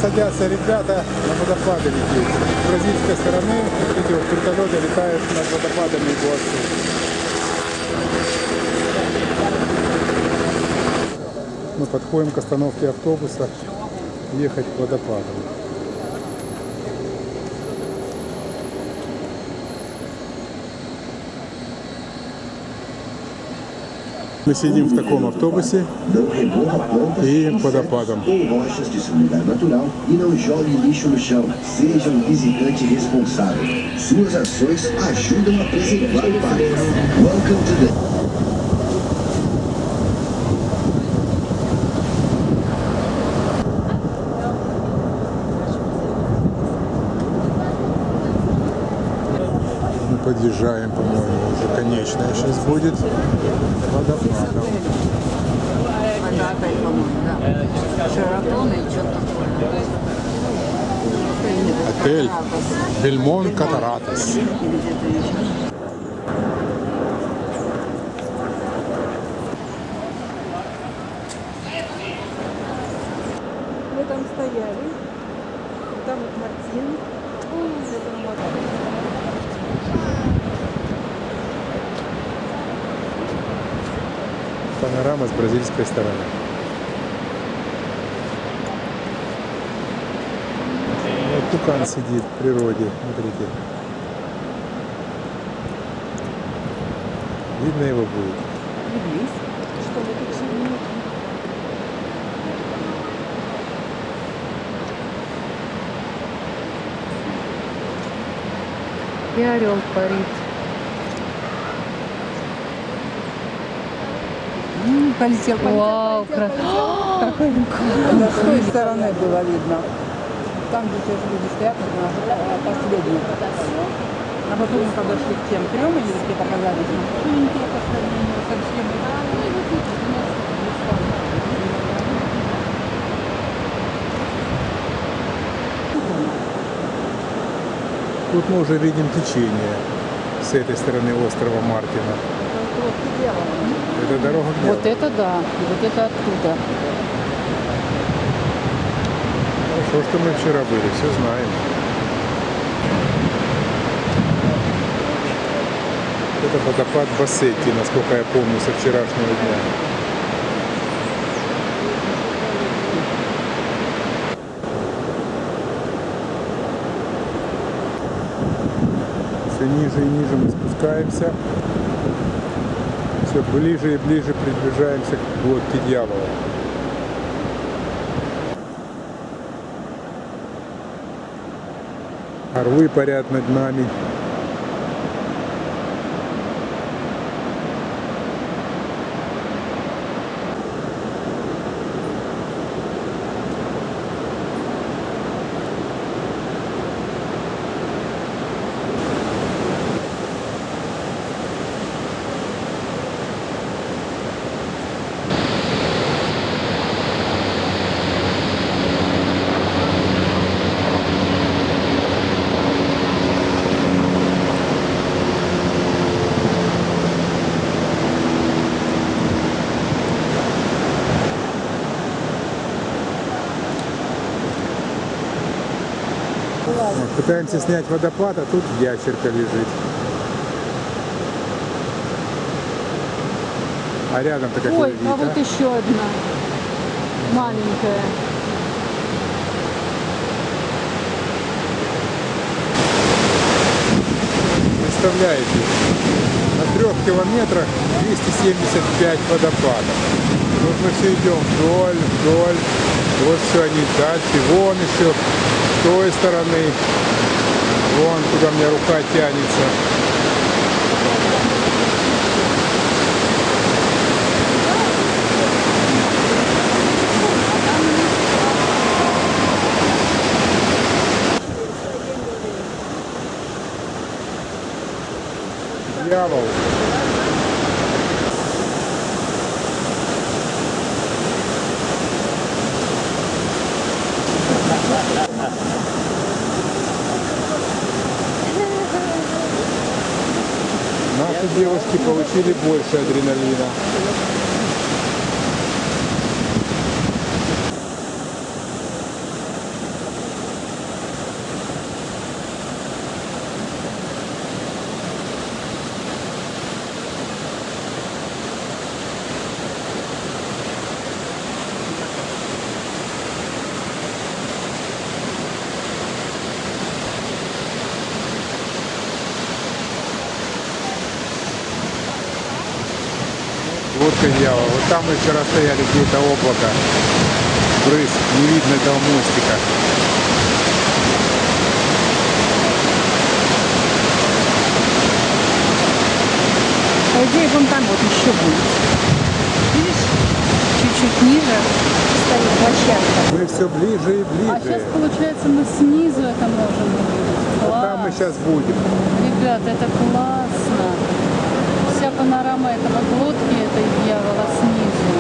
садятся ребята на водопады лететь. С бразильской стороны эти вот вертолеты летают над водопадами Игуасу. Мы подходим к остановке автобуса, ехать к водопаду. Мы sидим в таком автобусе e водопадом. Rochas de seu lugar natural e não jogue lixo no chão. Seja um visitante responsável. Suas ações ajudam a preservar o parque. Welcome to the... Мы подъезжаем, по-моему, уже конечная сейчас будет водопадом. Отель Бельмон Катаратас. Мы там стояли, там вот Мартин, Панорама с бразильской стороны. Вот тукан сидит в природе, смотрите. Видно его будет. что вы тут сидите? И орел парит. Полетел. Вау, красиво. Это с той стороны было видно. Там, где сейчас люди стоят, на последнем. А потом мы подошли к тем трем, и тебе показались машинки по сравнению со всем. Тут мы уже видим течение с этой стороны острова Мартина. Это дорога к Вот это да, и вот это оттуда. Хорошо, что мы вчера были, все знаем. Это водопад Бассетти, насколько я помню, со вчерашнего дня. Все ниже и ниже мы спускаемся. Все ближе и ближе приближаемся к глотке дьявола. Орлы парят над нами. Вот, пытаемся снять водопад, а тут ящерка лежит. А рядом-то какой Ой, вид, а вот еще одна. Маленькая. Представляете, на 3 километрах 275 водопадов. Вот мы все идем вдоль, вдоль. Вот все они дальше, вон еще с той стороны. Вон куда у меня рука тянется. Дьявол. Наши девушки получили больше адреналина. водка дьявола. Вот там мы вчера стояли, где-то облако. Брызг, не видно этого мостика. По идее, вон там вот еще будет. Видишь? Чуть-чуть ниже стоит площадка. Мы все ближе и А сейчас, ближе. получается, мы снизу это можем увидеть. Там Класс. мы сейчас будем. Ребят, это классно. Вся панорама этого глотки, этой дьявола снизу.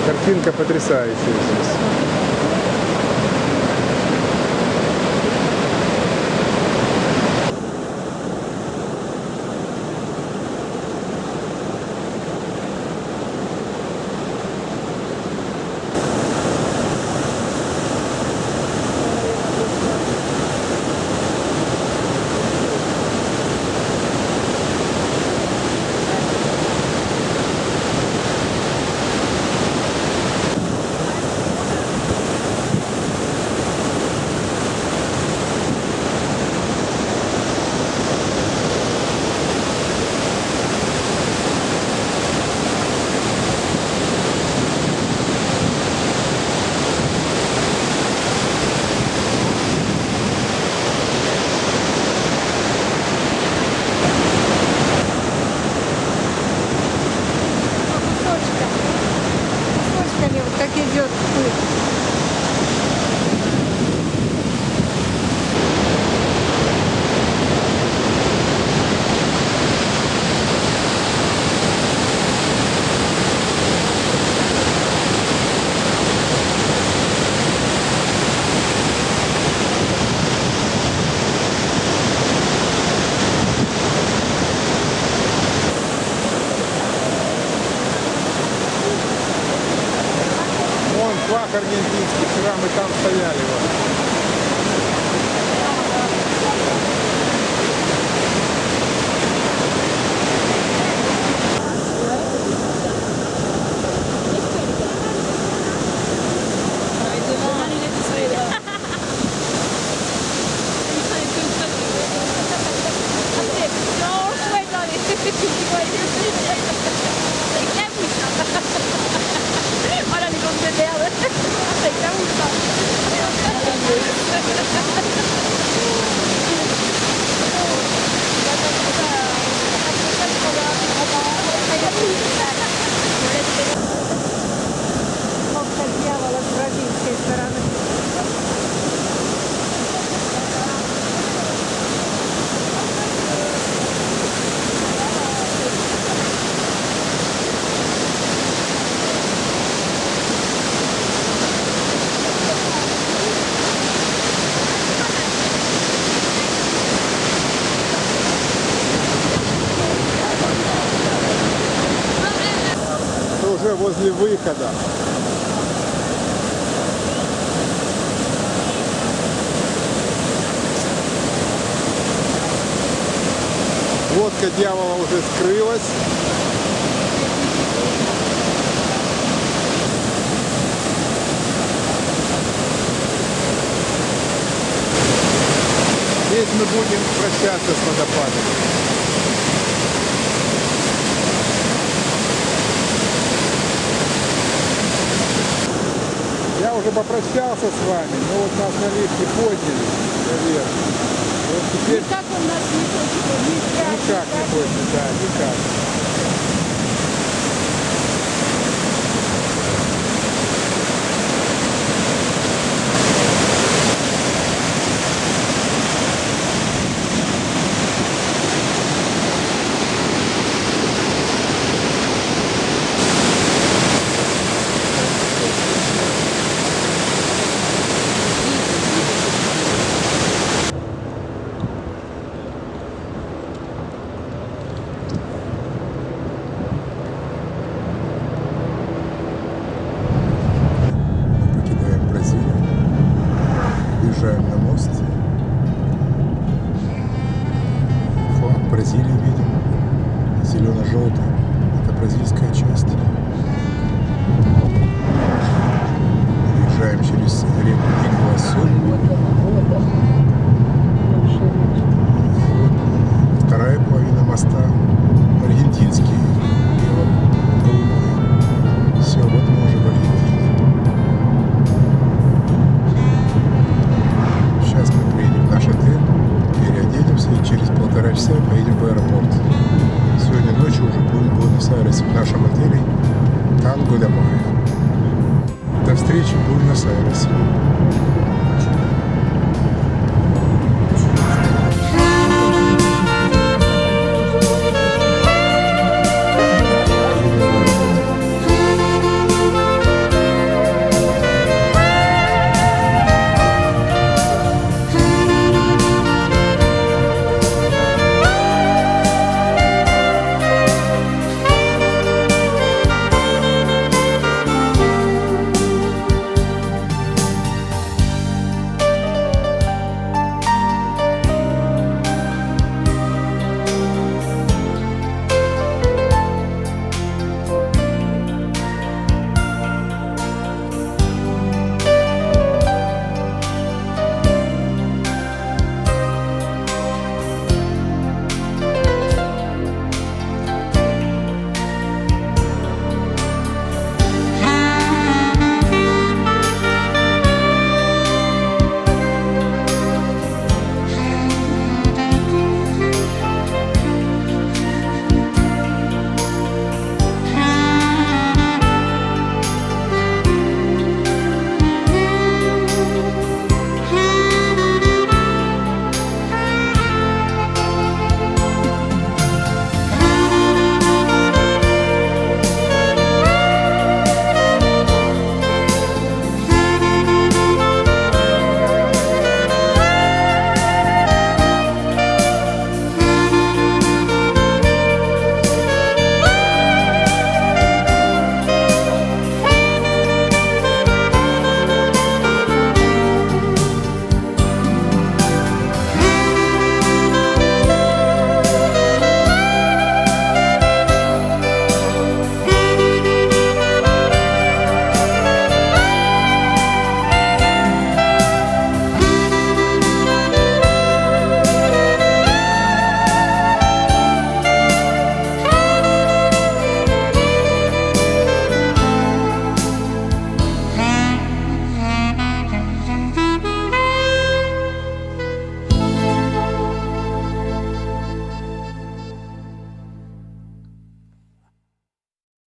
Картинка потрясающая здесь. Кусочками вот как идет пыль. Вон флаг аргентинский, вчера мы там стояли. Вот. Ora li conte dela. Aspetta, Водка дьявола с бразильской стороны. Это уже возле выхода. Лодка дьявола уже скрылась. Здесь мы будем прощаться с водопадом. Я уже попрощался с вами, но вот нас на лифте подняли наверх. Вот теперь Как он нас не хочет? никак не хочет, да, никак. 2 часа и поедем в аэропорт. Сегодня ночью уже будем в Буэнос-Айресе в нашем отеле Танго де Мая. До встречи в Буэнос-Айресе.